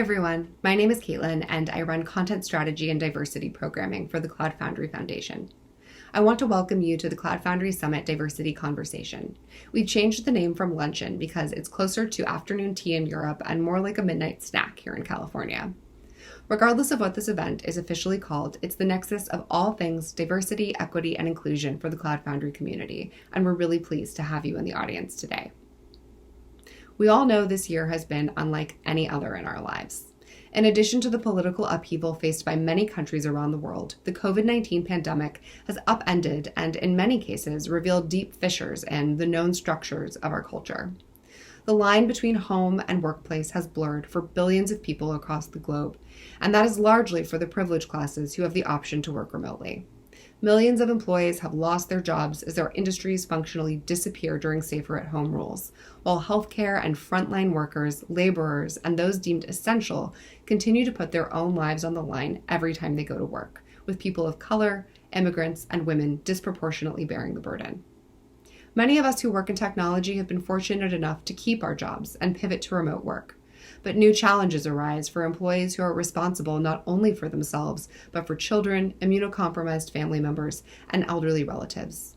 everyone, my name is Caitlin and I run content strategy and diversity programming for the Cloud Foundry Foundation. I want to welcome you to the Cloud Foundry Summit Diversity Conversation. We've changed the name from luncheon because it's closer to afternoon tea in Europe and more like a midnight snack here in California. Regardless of what this event is officially called, it's the nexus of all things diversity, equity, and inclusion for the Cloud Foundry community, and we're really pleased to have you in the audience today. We all know this year has been unlike any other in our lives. In addition to the political upheaval faced by many countries around the world, the COVID-19 pandemic has upended and, in many cases, revealed deep fissures in the known structures of our culture. The line between home and workplace has blurred for billions of people across the globe, and that is largely for the privileged classes who have the option to work remotely. Millions of employees have lost their jobs as their industries functionally disappear during safer-at-home rules, while healthcare and frontline workers, laborers, and those deemed essential continue to put their own lives on the line every time they go to work, with people of color, immigrants, and women disproportionately bearing the burden. Many of us who work in technology have been fortunate enough to keep our jobs and pivot to remote work. But new challenges arise for employees who are responsible not only for themselves, but for children, immunocompromised family members, and elderly relatives.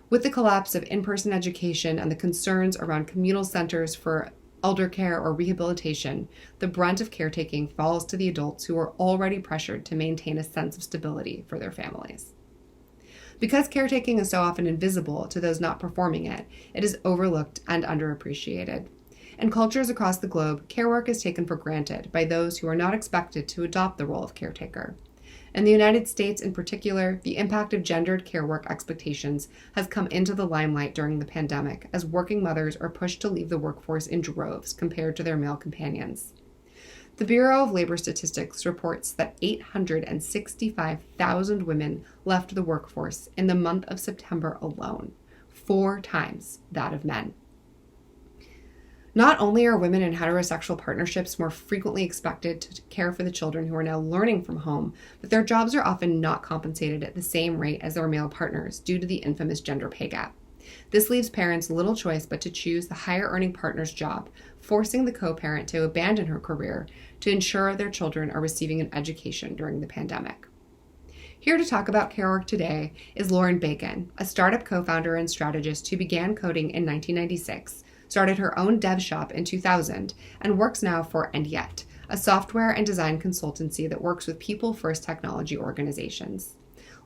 With the collapse of in-person education and the concerns around communal centers for elder care or rehabilitation, the brunt of caretaking falls to the adults who are already pressured to maintain a sense of stability for their families. Because caretaking is so often invisible to those not performing it, it is overlooked and underappreciated. In cultures across the globe, care work is taken for granted by those who are not expected to adopt the role of caretaker. In the United States in particular, the impact of gendered care work expectations has come into the limelight during the pandemic as working mothers are pushed to leave the workforce in droves compared to their male companions. The Bureau of Labor Statistics reports that 865,000 women left the workforce in the month of September alone, 4 times that of men. Not only are women in heterosexual partnerships more frequently expected to care for the children who are now learning from home, but their jobs are often not compensated at the same rate as their male partners due to the infamous gender pay gap. This leaves parents little choice but to choose the higher-earning partner's job, forcing the co-parent to abandon her career to ensure their children are receiving an education during the pandemic. Here to talk about care work today is Lauren Bacon, a startup co-founder and strategist who began coding in 1996, started her own dev shop in 2000, and works now for And Yet, a software and design consultancy that works with people-first technology organizations.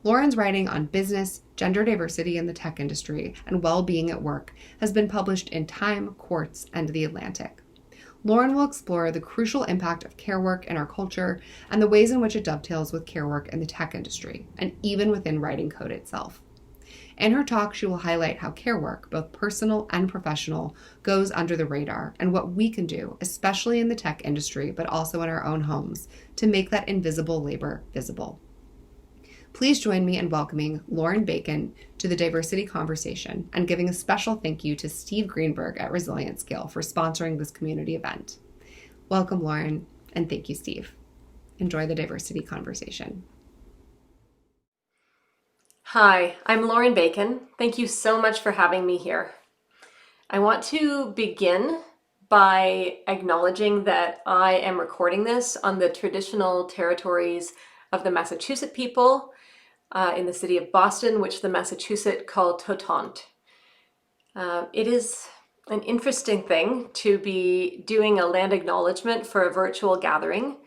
Lauren's writing on business, gender diversity in the tech industry, and well-being at work has been published in Time, Quartz, and The Atlantic. Lauren will explore the crucial impact of care work in our culture and the ways in which it dovetails with care work in the tech industry, and even within writing code itself. In her talk, she will highlight how care work, both personal and professional, goes under the radar and what we can do, especially in the tech industry, but also in our own homes, to make that invisible labor visible. Please join me in welcoming Lauren Bacon to the diversity conversation and giving a special thank you to Steve Greenberg at Resilient Scale for sponsoring this community event. Welcome, Lauren, and thank you, Steve. Enjoy the diversity conversation. Hi, I'm Lauren Bacon. Thank you so much for having me here. I want to begin by acknowledging that I am recording this on the traditional territories of the Massachusetts people in the city of Boston, which the Massachusetts call Totonk. It is an interesting thing to be doing a land acknowledgement for a virtual gathering,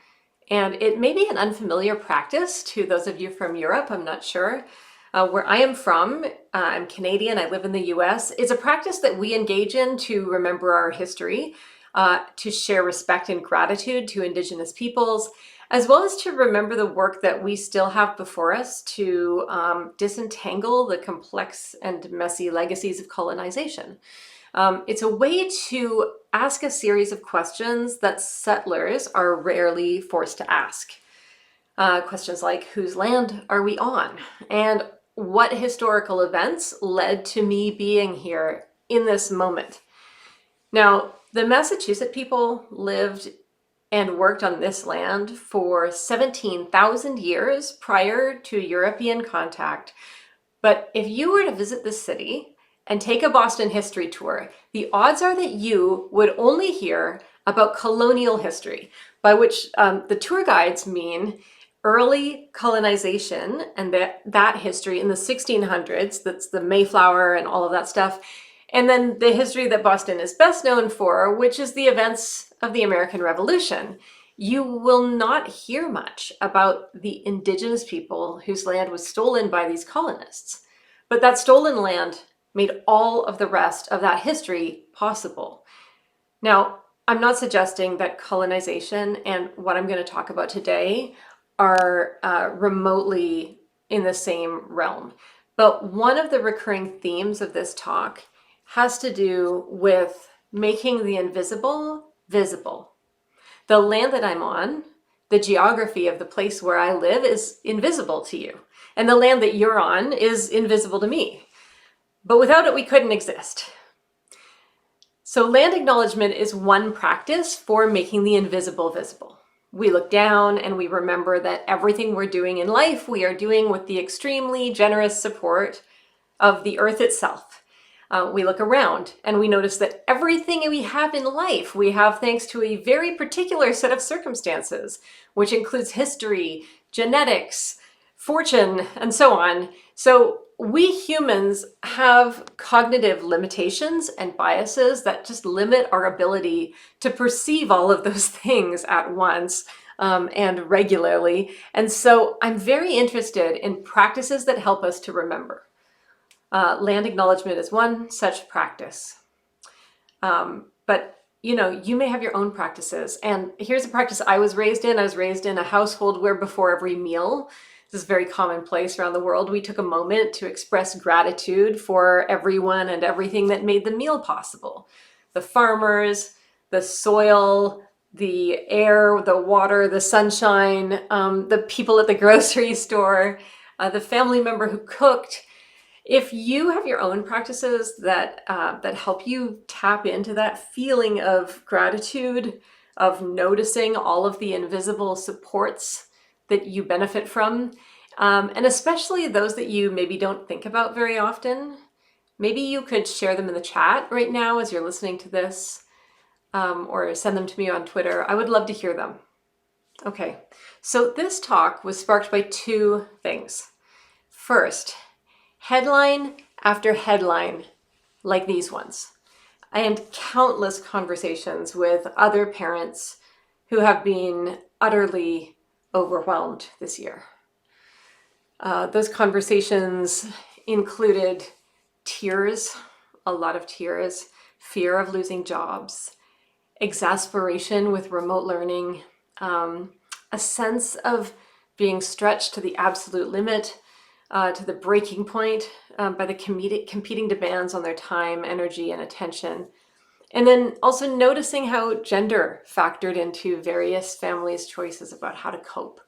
and it may be an unfamiliar practice to those of you from Europe, I'm not sure. Where I am from, I'm Canadian, I live in the US, is a practice that we engage in to remember our history, to share respect and gratitude to Indigenous peoples, as well as to remember the work that we still have before us to disentangle the complex and messy legacies of colonization. It's a way to ask a series of questions that settlers are rarely forced to ask. Questions like, whose land are we on? And what historical events led to me being here in this moment? Now, the Massachusetts people lived and worked on this land for 17,000 years prior to European contact. But if you were to visit the city and take a Boston history tour, the odds are that you would only hear about colonial history, by which the tour guides mean early colonization and that history in the 1600s. That's the Mayflower and all of that stuff. And then the history that Boston is best known for, which is the events of the American Revolution. You will not hear much about the indigenous people whose land was stolen by these colonists. But that stolen land made all of the rest of that history possible. Now, I'm not suggesting that colonization and what I'm going to talk about today are remotely in the same realm. But one of the recurring themes of this talk has to do with making the invisible visible. The land that I'm on, the geography of the place where I live is invisible to you. And the land that you're on is invisible to me. But without it, we couldn't exist. So land acknowledgement is one practice for making the invisible visible. We look down and we remember that everything we're doing in life, we are doing with the extremely generous support of the earth itself. We look around and we notice that everything we have in life, we have thanks to a very particular set of circumstances, which includes history, genetics, fortune, and so on. So we humans have cognitive limitations and biases that just limit our ability to perceive all of those things at once and regularly. And so I'm very interested in practices that help us to remember. Land acknowledgement is one such practice. But you may have your own practices. And here's a practice I was raised in. I was raised in a household where before every meal, this is very commonplace around the world, we took a moment to express gratitude for everyone and everything that made the meal possible. The farmers, the soil, the air, the water, the sunshine, the people at the grocery store, the family member who cooked. If you have your own practices that help you tap into that feeling of gratitude, of noticing all of the invisible supports that you benefit from, and especially those that you maybe don't think about very often, maybe you could share them in the chat right now as you're listening to this, or send them to me on Twitter. I would love to hear them. Okay, so this talk was sparked by two things. First, headline after headline like these ones, and countless conversations with other parents who have been utterly overwhelmed this year. Those conversations included tears, a lot of tears, fear of losing jobs, exasperation with remote learning, a sense of being stretched to the absolute limit, to the breaking point by the competing demands on their time, energy, and attention. And then also noticing how gender factored into various families' choices about how to cope.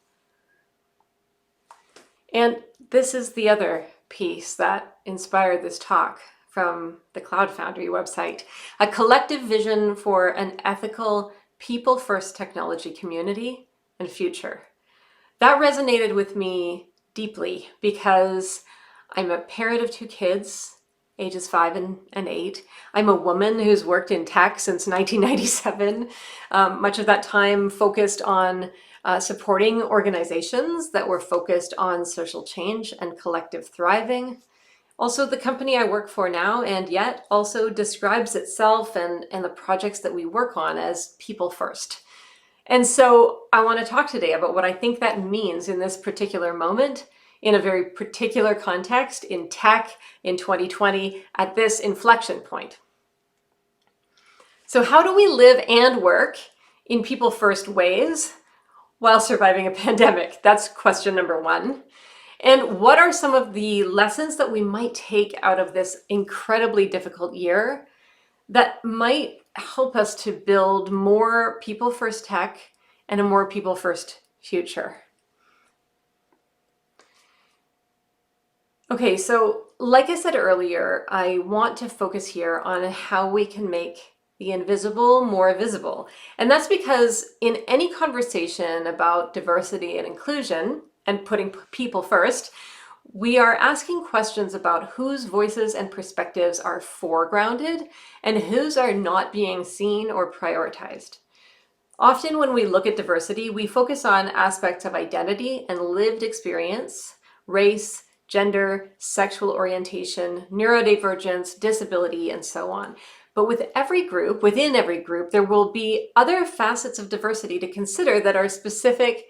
And this is the other piece that inspired this talk from the Cloud Foundry website, a collective vision for an ethical, people-first technology community and future. That resonated with me deeply because I'm a parent of two kids, ages 5 and 8. I'm a woman who's worked in tech since 1997, much of that time focused on supporting organizations that were focused on social change and collective thriving. Also, the company I work for now, and yet also describes itself and the projects that we work on as people first. And so I want to talk today about what I think that means in this particular moment, in a very particular context, in tech, in 2020, at this inflection point. So how do we live and work in people-first ways while surviving a pandemic? That's question number one. And what are some of the lessons that we might take out of this incredibly difficult year that might help us to build more people-first tech and a more people-first future? Okay, so like I said earlier, I want to focus here on how we can make the invisible more visible. And that's because in any conversation about diversity and inclusion and putting people first, we are asking questions about whose voices and perspectives are foregrounded and whose are not being seen or prioritized. Often when we look at diversity, we focus on aspects of identity and lived experience, race, gender, sexual orientation, neurodivergence, disability, and so on. But within every group, there will be other facets of diversity to consider that are specific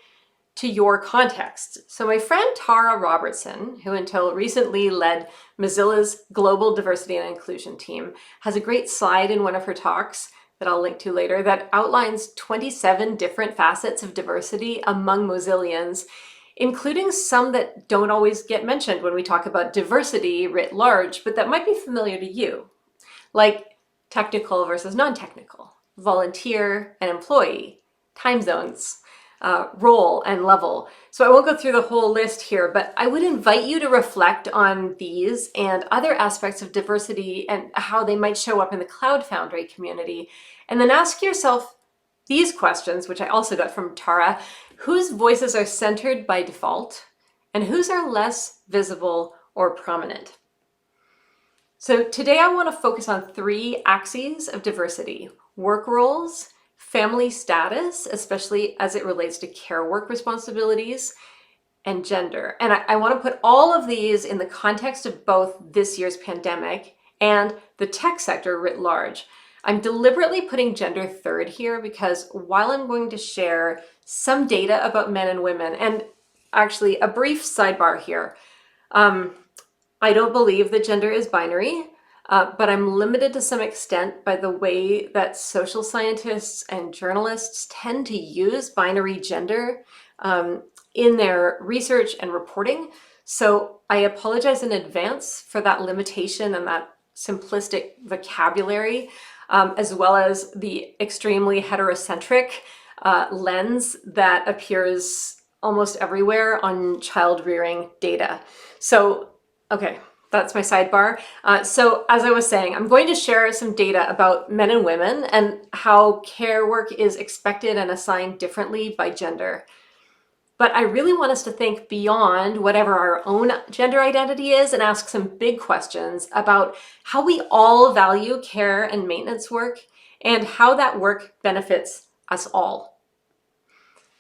to your context. So my friend Tara Robertson, who until recently led Mozilla's Global Diversity and Inclusion team, has a great slide in one of her talks that I'll link to later that outlines 27 different facets of diversity among Mozillians, including some that don't always get mentioned when we talk about diversity writ large, but that might be familiar to you, like technical versus non-technical, volunteer and employee, time zones, role and level. So I won't go through the whole list here, but I would invite you to reflect on these and other aspects of diversity and how they might show up in the Cloud Foundry community. And then ask yourself these questions, which I also got from Tara: whose voices are centered by default and whose are less visible or prominent? So today I want to focus on 3 axes of diversity: work roles, family status, especially as it relates to care work responsibilities, and gender. And I want to put all of these in the context of both this year's pandemic and the tech sector writ large. I'm deliberately putting gender third here because while I'm going to share some data about men and women, and actually a brief sidebar here, I don't believe that gender is binary. But I'm limited to some extent by the way that social scientists and journalists tend to use binary gender in their research and reporting. So I apologize in advance for that limitation and that simplistic vocabulary, as well as the extremely heterocentric lens that appears almost everywhere on child rearing data. So, okay. That's my sidebar. So as I was saying, I'm going to share some data about men and women and how care work is expected and assigned differently by gender. But I really want us to think beyond whatever our own gender identity is and ask some big questions about how we all value care and maintenance work and how that work benefits us all.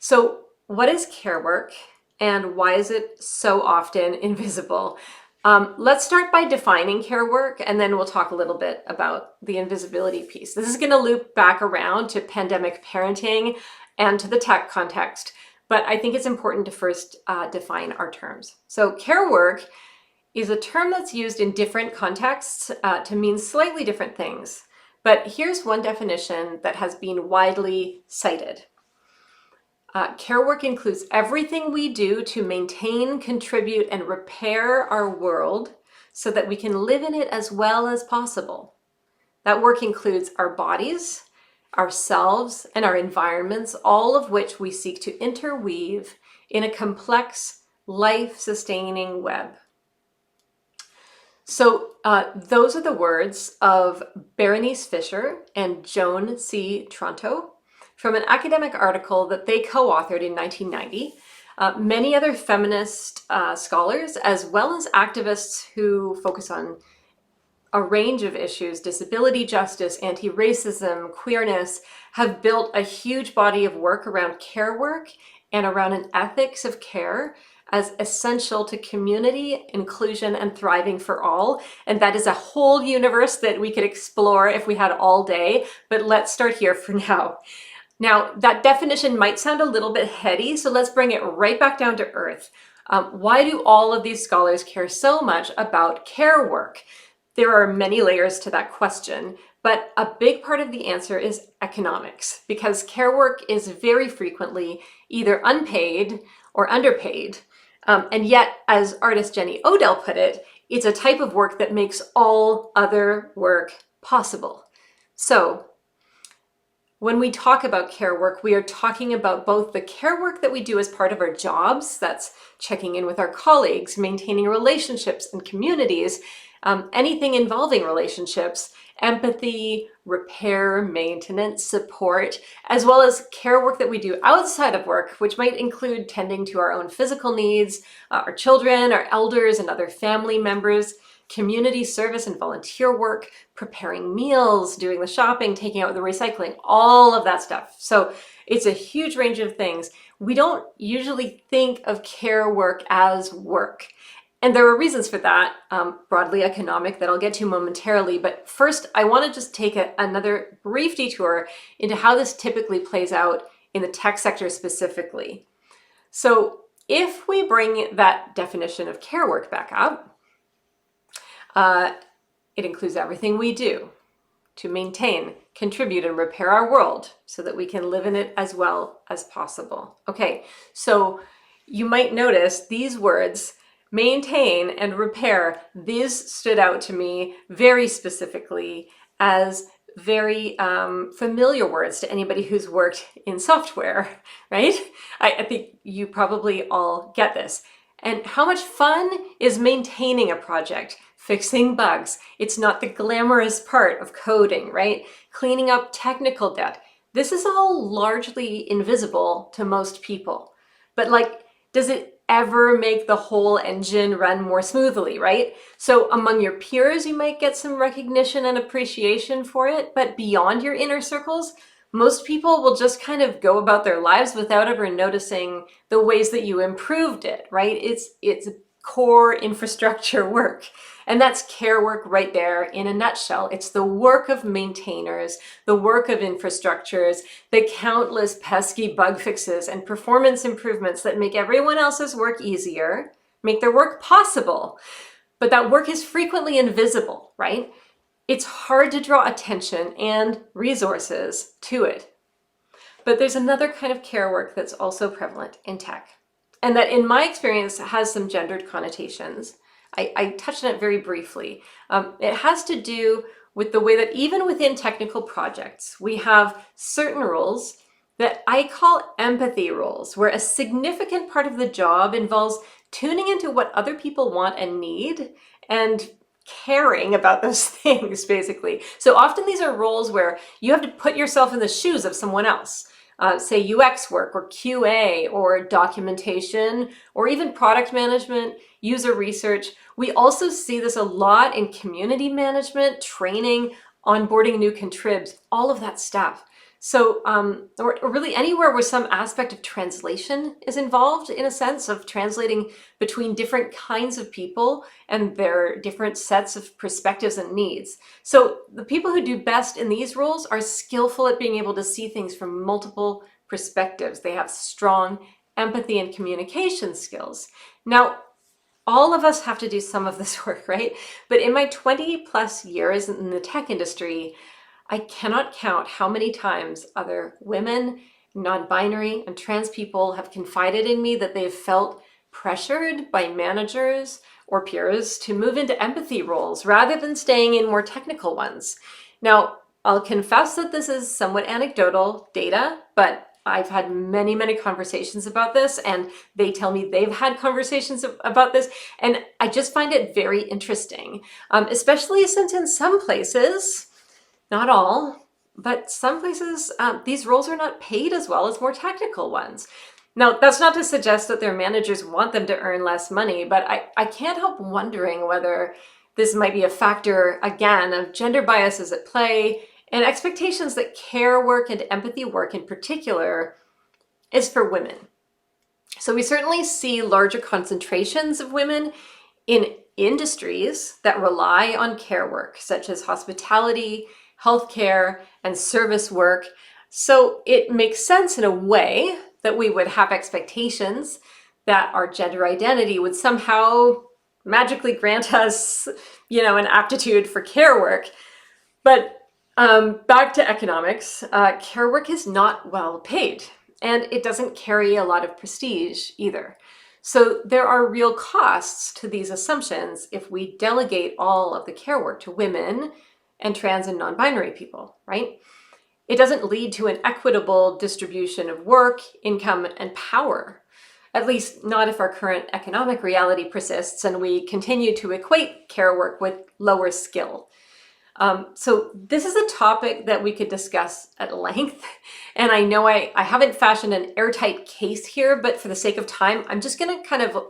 So what is care work and why is it so often invisible? Let's start by defining care work, and then we'll talk a little bit about the invisibility piece. This is going to loop back around to pandemic parenting and to the tech context, but I think it's important to first define our terms. So care work is a term that's used in different contexts to mean slightly different things. But here's one definition that has been widely cited. Care work includes everything we do to maintain, contribute, and repair our world so that we can live in it as well as possible. That work includes our bodies, ourselves, and our environments, all of which we seek to interweave in a complex, life-sustaining web. So those are the words of Berenice Fisher and Joan C. Tronto from an academic article that they co-authored in 1990. Many other feminist scholars, as well as activists who focus on a range of issues, disability justice, anti-racism, queerness, have built a huge body of work around care work and around an ethics of care as essential to community, inclusion, and thriving for all. And that is a whole universe that we could explore if we had all day, but let's start here for now. Now, that definition might sound a little bit heady, so let's bring it right back down to earth. Why do all of these scholars care so much about care work? There are many layers to that question, but a big part of the answer is economics, because care work is very frequently either unpaid or underpaid. And yet, as artist Jenny Odell put it, it's a type of work that makes all other work possible. So, when we talk about care work, we are talking about both the care work that we do as part of our jobs, that's checking in with our colleagues, maintaining relationships and communities, anything involving relationships, empathy, repair, maintenance, support, as well as care work that we do outside of work, which might include tending to our own physical needs, our children, our elders, and other family members, community service and volunteer work, preparing meals, doing the shopping, taking out the recycling, all of that stuff. So It's a huge range of things. We don't usually think of care work as work. And there are reasons for that, broadly economic, that I'll get to momentarily. But first, I want to just take another brief detour into how this typically plays out in the tech sector specifically. So if we bring that definition of care work back up, it includes everything we do to maintain, contribute, and repair our world so that we can live in it as well as possible. Okay, so you might notice these words, maintain and repair, these stood out to me very specifically as very familiar words to anybody who's worked in software, right? I think you probably all get this. And how much fun is maintaining a project, fixing bugs? It's not the glamorous part of coding, right? Cleaning up technical debt. This is all largely invisible to most people. But like, does it ever make the whole engine run more smoothly, right? So among your peers, you might get some recognition and appreciation for it, but beyond your inner circles, most people will just kind of go about their lives without ever noticing the ways that you improved it, right? It's core infrastructure work. And that's care work right there in a nutshell. It's the work of maintainers, the work of infrastructures, the countless pesky bug fixes and performance improvements that make everyone else's work easier, make their work possible. But that work is frequently invisible, right? It's hard to draw attention and resources to it. But there's another kind of care work that's also prevalent in tech, and that in my experience has some gendered connotations. I touched on it very briefly. It has to do with the way that even within technical projects, we have certain roles that I call empathy roles, where a significant part of the job involves tuning into what other people want and need and caring about those things, basically. So often these are roles where you have to put yourself in the shoes of someone else. Say UX work or QA or documentation or even product management, user research. We also see this a lot in community management, training, onboarding new contribs, all of that stuff. So, or really anywhere where some aspect of translation is involved, in a sense of translating between different kinds of people and their different sets of perspectives and needs. So the people who do best in these roles are skillful at being able to see things from multiple perspectives. They have strong empathy and communication skills. Now, all of us have to do some of this work, right? But in my 20 plus years in the tech industry, I cannot count how many times other women, non-binary, and trans people have confided in me that they've felt pressured by managers or peers to move into empathy roles rather than staying in more technical ones. Now, I'll confess that this is somewhat anecdotal data, but I've had many, many conversations about this, and they tell me they've had conversations about this, and I just find it very interesting, especially since in some places, not all, but some places, these roles are not paid as well as more technical ones. Now, that's not to suggest that their managers want them to earn less money, but I can't help wondering whether this might be a factor, again, of gender biases at play and expectations that care work and empathy work in particular is for women. So we certainly see larger concentrations of women in industries that rely on care work, such as hospitality, healthcare, and service work. So it makes sense in a way that we would have expectations that our gender identity would somehow magically grant us, an aptitude for care work. But back to economics, care work is not well paid, and it doesn't carry a lot of prestige either. So there are real costs to these assumptions if we delegate all of the care work to women and trans and non-binary people, right? It doesn't lead to an equitable distribution of work, income, and power, at least not if our current economic reality persists and we continue to equate care work with lower skill. So this is a topic that we could discuss at length, and I know I haven't fashioned an airtight case here, but for the sake of time, I'm just going to kind of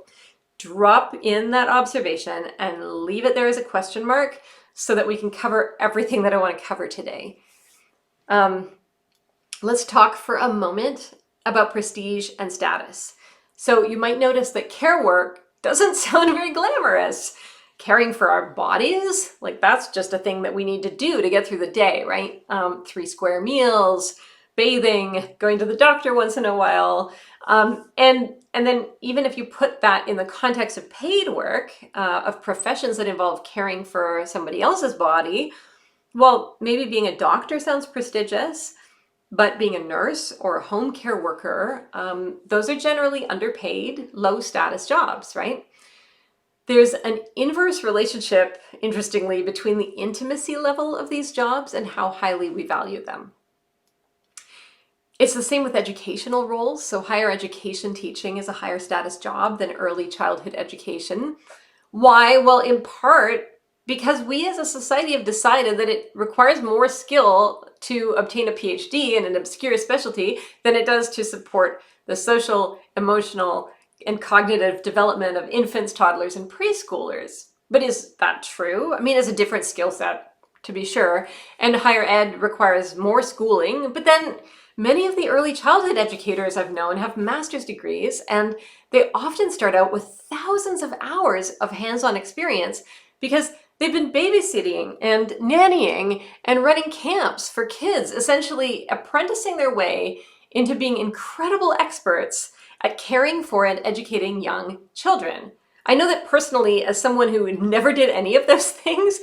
drop in that observation and leave it there as a question mark so that we can cover everything that I want to cover today. let's talk for a moment about prestige and status. So you might notice that care work doesn't sound very glamorous. Caring for our bodies, like that's just a thing that we need to do to get through the day, right? 3 square meals, bathing, going to the doctor once in a while. And then even if you put that in the context of paid work, of professions that involve caring for somebody else's body, well, maybe being a doctor sounds prestigious, but being a nurse or a home care worker, those are generally underpaid, low status jobs, right? There's an inverse relationship, interestingly, between the intimacy level of these jobs and how highly we value them. It's the same with educational roles. So higher education teaching is a higher status job than early childhood education. Why? Well, in part because we as a society have decided that it requires more skill to obtain a PhD in an obscure specialty than it does to support the social, emotional, and cognitive development of infants, toddlers, and preschoolers. But is that true? I mean, it's a different skill set, to be sure, and higher ed requires more schooling, but then many of the early childhood educators I've known have master's degrees, and they often start out with thousands of hours of hands-on experience because they've been babysitting and nannying and running camps for kids, essentially apprenticing their way into being incredible experts at caring for and educating young children. I know that personally, as someone who never did any of those things,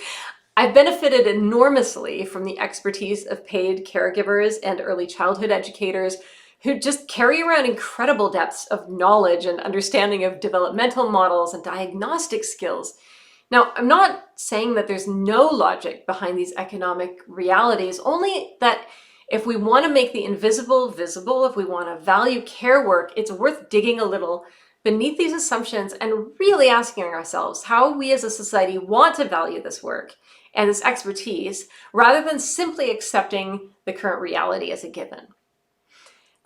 I've benefited enormously from the expertise of paid caregivers and early childhood educators who just carry around incredible depths of knowledge and understanding of developmental models and diagnostic skills. Now, I'm not saying that there's no logic behind these economic realities, only that if we want to make the invisible visible, if we want to value care work, it's worth digging a little beneath these assumptions and really asking ourselves how we as a society want to value this work and this expertise, rather than simply accepting the current reality as a given.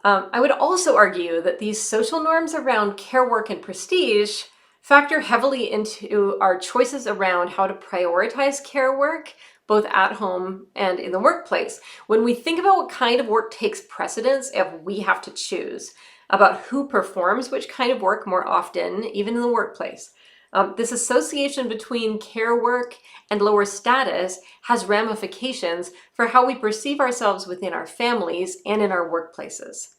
I would also argue that these social norms around care work and prestige factor heavily into our choices around how to prioritize care work, both at home and in the workplace. When we think about what kind of work takes precedence, if we have to choose about who performs which kind of work more often, even in the workplace. This association between care work and lower status has ramifications for how we perceive ourselves within our families and in our workplaces.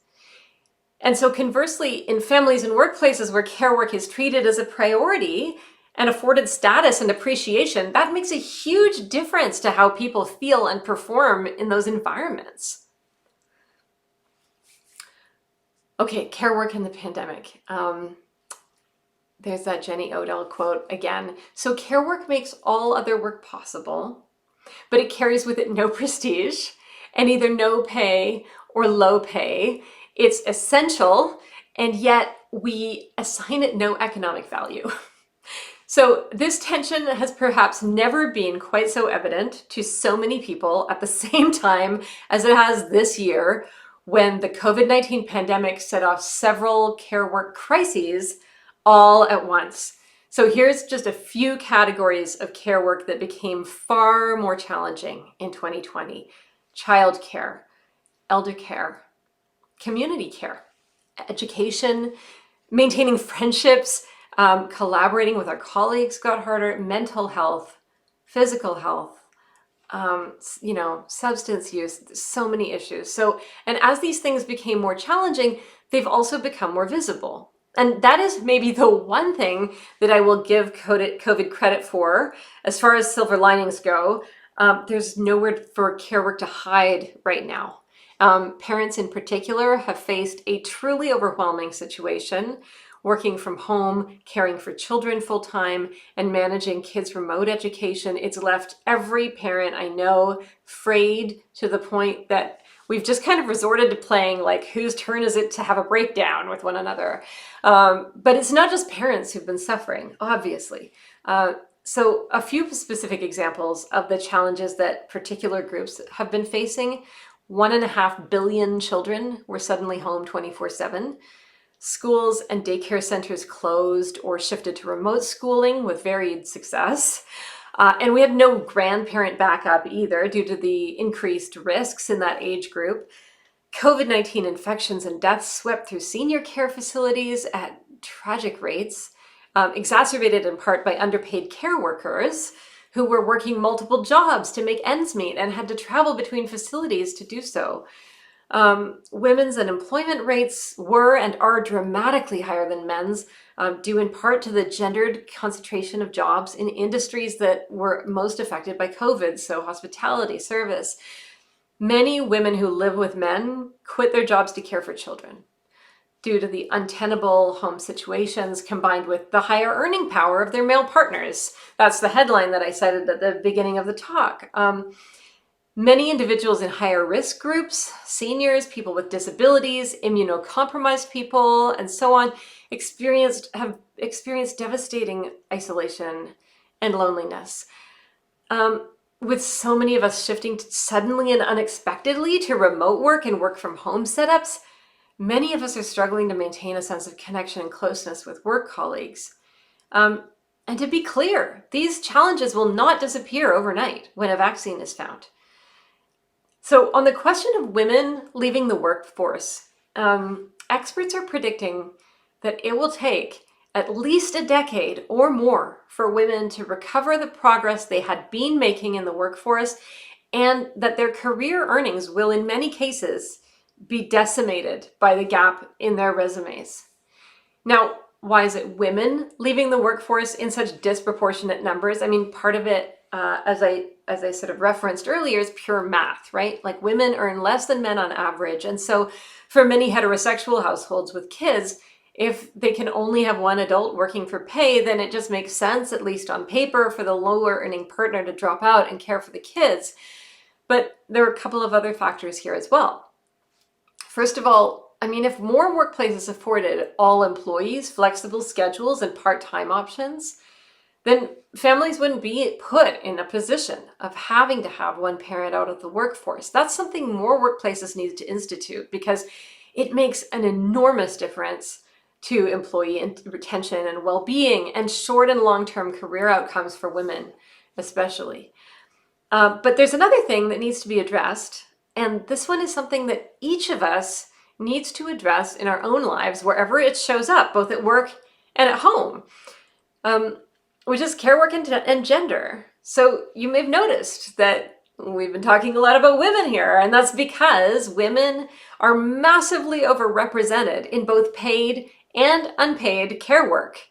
And so conversely, in families and workplaces where care work is treated as a priority and afforded status and appreciation, that makes a huge difference to how people feel and perform in those environments. Okay, care work in the pandemic. There's that Jenny Odell quote again. So care work makes all other work possible, but it carries with it no prestige and either no pay or low pay. It's essential, and yet we assign it no economic value. So this tension has perhaps never been quite so evident to so many people at the same time as it has this year, when the COVID-19 pandemic set off several care work crises all at once. So here's just a few categories of care work that became far more challenging in 2020. Childcare, elder care, community care, education, maintaining friendships, collaborating with our colleagues got harder, mental health, physical health, substance use, so many issues. And as these things became more challenging, they've also become more visible. And that is maybe the one thing that I will give COVID credit for. As far as silver linings go, there's nowhere for care work to hide right now. Parents in particular have faced a truly overwhelming situation, working from home, caring for children full-time, and managing kids' remote education. It's left every parent I know frayed to the point that we've just kind of resorted to playing like whose turn is it to have a breakdown with one another. But it's not just parents who've been suffering, obviously. So a few specific examples of the challenges that particular groups have been facing. 1.5 billion children were suddenly home 24/7. Schools and daycare centers closed or shifted to remote schooling with varied success. And we had no grandparent backup either due to the increased risks in that age group. COVID-19 infections and deaths swept through senior care facilities at tragic rates, exacerbated in part by underpaid care workers who were working multiple jobs to make ends meet and had to travel between facilities to do so. Women's unemployment rates were and are dramatically higher than men's, due in part to the gendered concentration of jobs in industries that were most affected by COVID, so hospitality, service. Many women who live with men quit their jobs to care for children due to the untenable home situations combined with the higher earning power of their male partners. That's the headline that I cited at the beginning of the talk. Many individuals in higher risk groups, seniors, people with disabilities, immunocompromised people, and so on, have experienced devastating isolation and loneliness. With so many of us shifting suddenly and unexpectedly to remote work and work from home setups, many of us are struggling to maintain a sense of connection and closeness with work colleagues. And to be clear, these challenges will not disappear overnight when a vaccine is found. So on the question of women leaving the workforce, experts are predicting that it will take at least a decade or more for women to recover the progress they had been making in the workforce, and that their career earnings will, in many cases, be decimated by the gap in their resumes. Now, why is it women leaving the workforce in such disproportionate numbers? I mean, part of it, as I sort of referenced earlier, is pure math, right? Like women earn less than men on average. And so for many heterosexual households with kids, if they can only have one adult working for pay, then it just makes sense, at least on paper, for the lower earning partner to drop out and care for the kids. But there are a couple of other factors here as well. First of all, I mean, if more workplaces afforded all employees flexible schedules and part-time options, then families wouldn't be put in a position of having to have one parent out of the workforce. That's something more workplaces need to institute, because it makes an enormous difference to employee retention and well-being and short and long-term career outcomes for women, especially. But there's another thing that needs to be addressed, and this one is something that each of us needs to address in our own lives, wherever it shows up, both at work and at home, which is care work and gender. So you may have noticed that we've been talking a lot about women here, and that's because women are massively overrepresented in both paid and unpaid care work.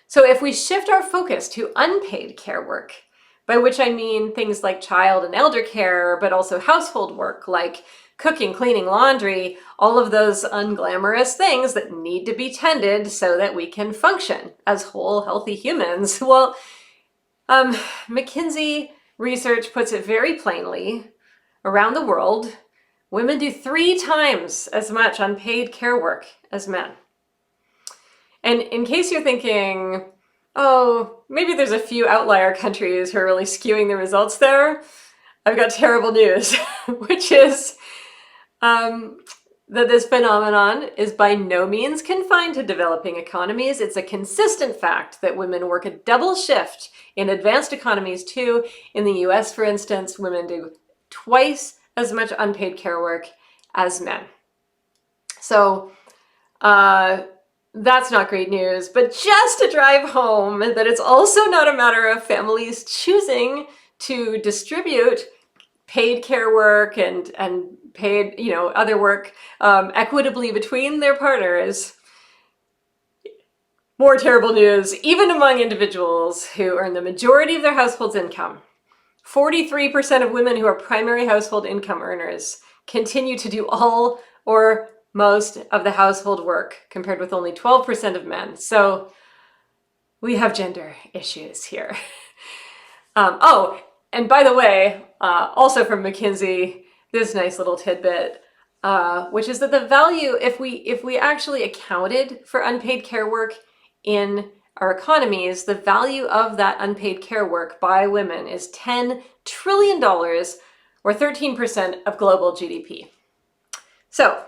So if we shift our focus to unpaid care work, by which I mean things like child and elder care, but also household work like cooking, cleaning, laundry, all of those unglamorous things that need to be tended so that we can function as whole, healthy humans. Well, McKinsey research puts it very plainly. Around the world, women do 3 times as much unpaid care work as men. And in case you're thinking, oh, maybe there's a few outlier countries who are really skewing the results there, I've got terrible news, which is that this phenomenon is by no means confined to developing economies. It's a consistent fact that women work a double shift in advanced economies too. In the US, for instance, women do twice as much unpaid care work as men. So that's not great news, but just to drive home that it's also not a matter of families choosing to distribute paid care work and paid, other work equitably between their partners. More terrible news, even among individuals who earn the majority of their household's income. 43% of women who are primary household income earners continue to do all or most of the household work, compared with only 12% of men. So we have gender issues here. And by the way, also from McKinsey, this nice little tidbit, which is that the value, if we actually accounted for unpaid care work in our economies, the value of that unpaid care work by women is $10 trillion, or 13% of global GDP. So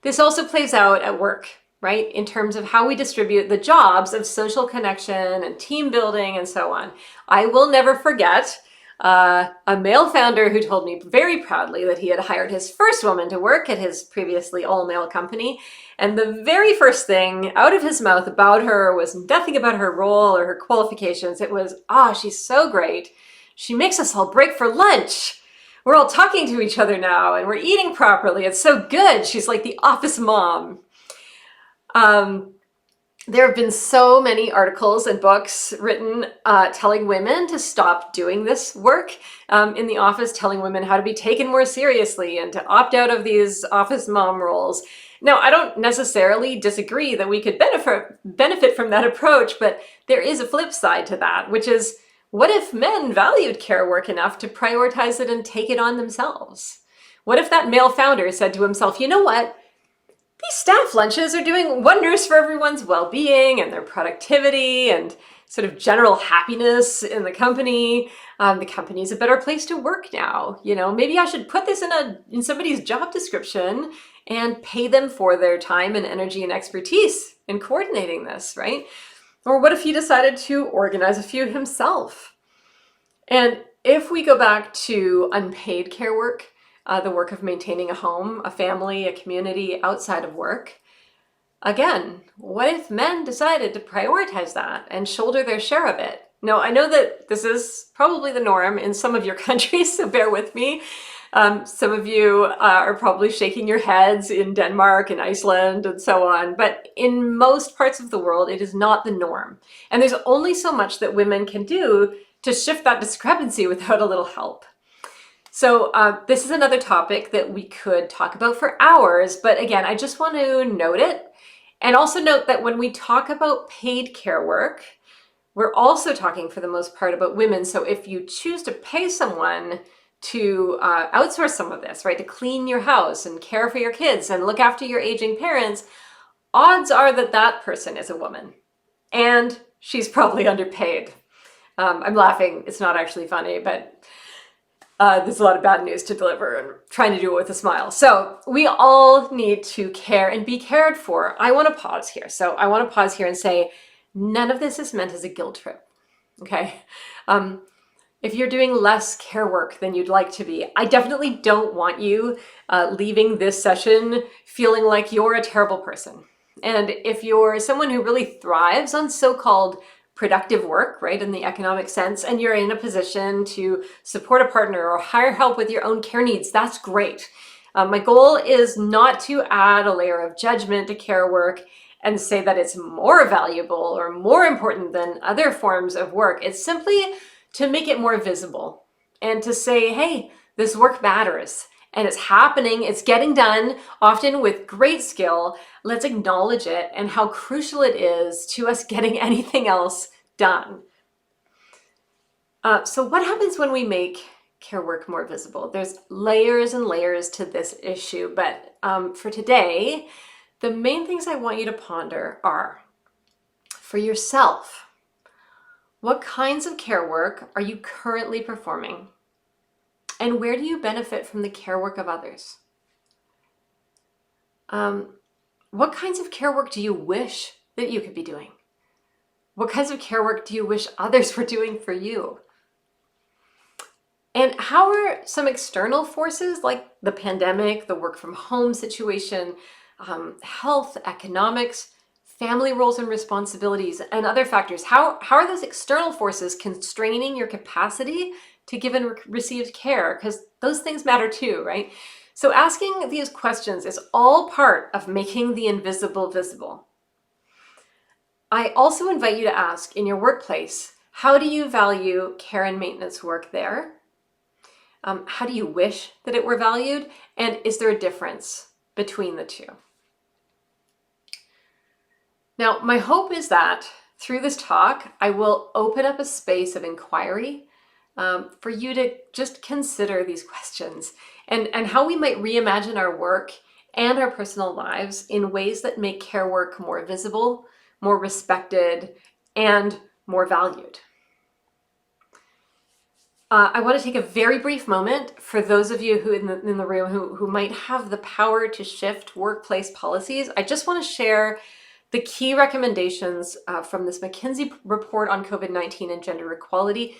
this also plays out at work, right? In terms of how we distribute the jobs of social connection and team building and so on. I will never forget a male founder who told me very proudly that he had hired his first woman to work at his previously all-male company. And the very first thing out of his mouth about her was nothing about her role or her qualifications. It was, she's so great. She makes us all break for lunch. We're all talking to each other now and we're eating properly. It's so good. She's like the office mom. There have been so many articles and books written telling women to stop doing this work in the office, telling women how to be taken more seriously and to opt out of these office mom roles. Now, I don't necessarily disagree that we could benefit from that approach, but there is a flip side to that, which is, what if men valued care work enough to prioritize it and take it on themselves? What if that male founder said to himself, you know what? These staff lunches are doing wonders for everyone's well-being and their productivity and sort of general happiness in the company. The company's a better place to work now. Maybe I should put this in somebody's job description and pay them for their time and energy and expertise in coordinating this, right? Or what if he decided to organize a few himself? And if we go back to unpaid care work, the work of maintaining a home, a family, a community outside of work. Again, what if men decided to prioritize that and shoulder their share of it? Now, I know that this is probably the norm in some of your countries, so bear with me. Some of you are probably shaking your heads in Denmark and Iceland and so on, but in most parts of the world, it is not the norm. And there's only so much that women can do to shift that discrepancy without a little help. So this is another topic that we could talk about for hours, but again, I just want to note it. And also note that when we talk about paid care work, we're also talking for the most part about women. So if you choose to pay someone to outsource some of this, right, to clean your house and care for your kids and look after your aging parents, odds are that that person is a woman. And she's probably underpaid. I'm laughing. It's not actually funny, but there's a lot of bad news to deliver and trying to do it with a smile. So we all need to care and be cared for. I want to pause here. So I want to pause here and say, none of this is meant as a guilt trip, okay? If you're doing less care work than you'd like to be, I definitely don't want you leaving this session feeling like you're a terrible person. And if you're someone who really thrives on so-called productive work, right, in the economic sense, and you're in a position to support a partner or hire help with your own care needs, that's great. My goal is not to add a layer of judgment to care work and say that it's more valuable or more important than other forms of work. It's simply to make it more visible and to say, hey, this work matters and it's happening, it's getting done, often with great skill. Let's acknowledge it and how crucial it is to us getting anything else done. So what happens when we make care work more visible? There's layers and layers to this issue, but for today, the main things I want you to ponder are, for yourself, what kinds of care work are you currently performing? And where do you benefit from the care work of others? What kinds of care work do you wish that you could be doing? What kinds of care work do you wish others were doing for you? And how are some external forces like the pandemic, the work from home situation, health, economics, family roles and responsibilities, and other factors, how are those external forces constraining your capacity to give and receive care? Because those things matter too, right? So asking these questions is all part of making the invisible visible. I also invite you to ask in your workplace, how do you value care and maintenance work there? How do you wish that it were valued? And is there a difference between the two? Now, my hope is that through this talk, I will open up a space of inquiry for you to just consider these questions and how we might reimagine our work and our personal lives in ways that make care work more visible, more respected, and more valued. I want to take a very brief moment for those of you who in the room who might have the power to shift workplace policies. I just want to share the key recommendations from this McKinsey report on COVID-19 and gender equality.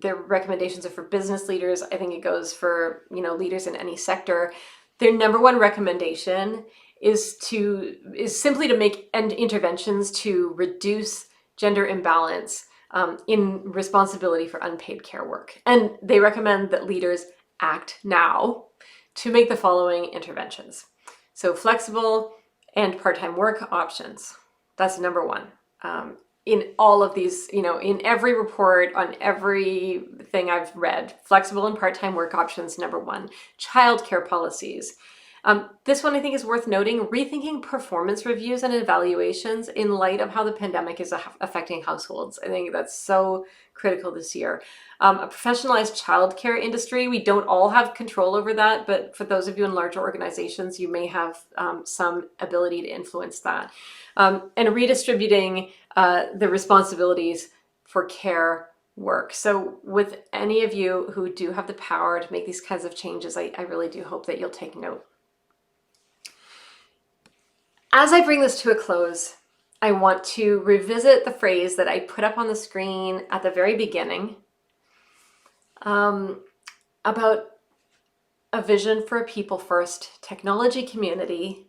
Their recommendations are for business leaders. I think it goes for, leaders in any sector. Their number one recommendation is simply to make interventions to reduce gender imbalance in responsibility for unpaid care work. And they recommend that leaders act now to make the following interventions. So flexible and part-time work options. That's number one. In all of these, in every report, on everything I've read, flexible and part-time work options, number one. Childcare policies. This one I think is worth noting, rethinking performance reviews and evaluations in light of how the pandemic is affecting households. I think that's so critical this year. A professionalized childcare industry, we don't all have control over that, but for those of you in larger organizations, you may have some ability to influence that. And redistributing the responsibilities for care work. So with any of you who do have the power to make these kinds of changes, I really do hope that you'll take note. As I bring this to a close, I want to revisit the phrase that I put up on the screen at the very beginning about a vision for a people-first technology community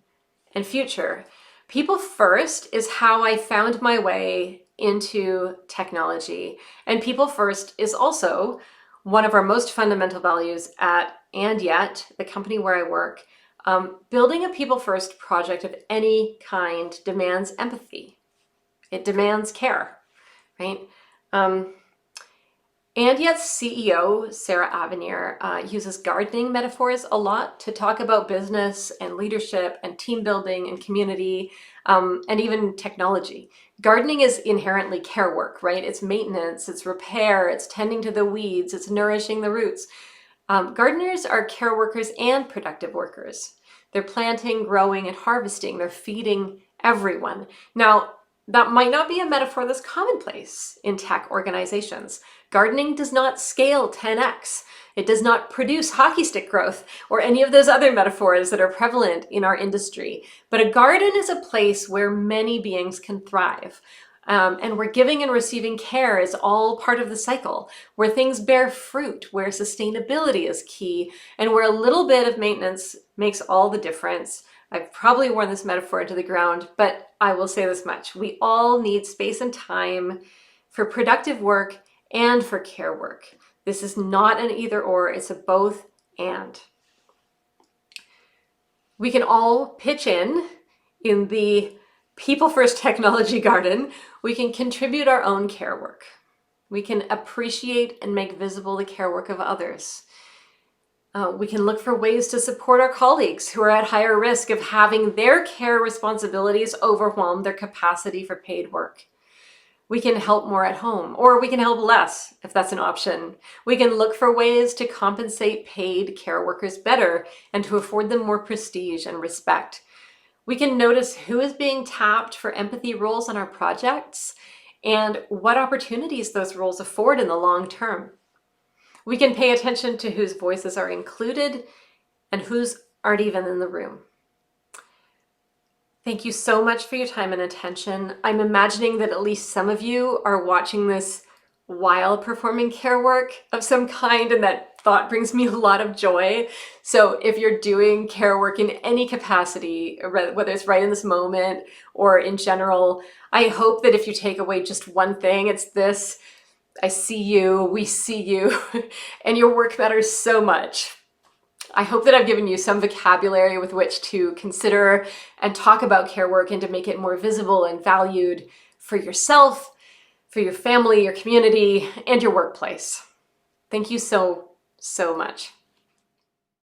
and future. People first is how I found my way into technology, and people first is also one of our most fundamental values at And Yet, the company where I work. Building a people-first project of any kind demands empathy. It demands care, right? And Yet's CEO, Sarah Avenir, uses gardening metaphors a lot to talk about business and leadership and team building and community, and even technology. Gardening is inherently care work, right? It's maintenance, it's repair, it's tending to the weeds, it's nourishing the roots. Gardeners are care workers and productive workers. They're planting, growing, and harvesting. They're feeding everyone. Now, that might not be a metaphor that's commonplace in tech organizations. Gardening does not scale 10x. It does not produce hockey stick growth or any of those other metaphors that are prevalent in our industry. But a garden is a place where many beings can thrive. And where giving and receiving care is all part of the cycle, where things bear fruit, where sustainability is key, and where a little bit of maintenance makes all the difference. I've probably worn this metaphor into the ground, but I will say this much. We all need space and time for productive work and for care work. This is not an either or, it's a both and. We can all pitch in the People First Technology Garden. We can contribute our own care work. We can appreciate and make visible the care work of others. We can look for ways to support our colleagues who are at higher risk of having their care responsibilities overwhelm their capacity for paid work. We can help more at home, or we can help less if that's an option. We can look for ways to compensate paid care workers better and to afford them more prestige and respect. We can notice who is being tapped for empathy roles on our projects and what opportunities those roles afford in the long term. We can pay attention to whose voices are included and whose aren't even in the room. Thank you so much for your time and attention. I'm imagining that at least some of you are watching this while performing care work of some kind, and that thought brings me a lot of joy. So if you're doing care work in any capacity, whether it's right in this moment or in general, I hope that if you take away just one thing, it's this: I see you, we see you, and your work matters so much. I hope that I've given you some vocabulary with which to consider and talk about care work and to make it more visible and valued for yourself, for your family, your community, and your workplace. Thank you so much.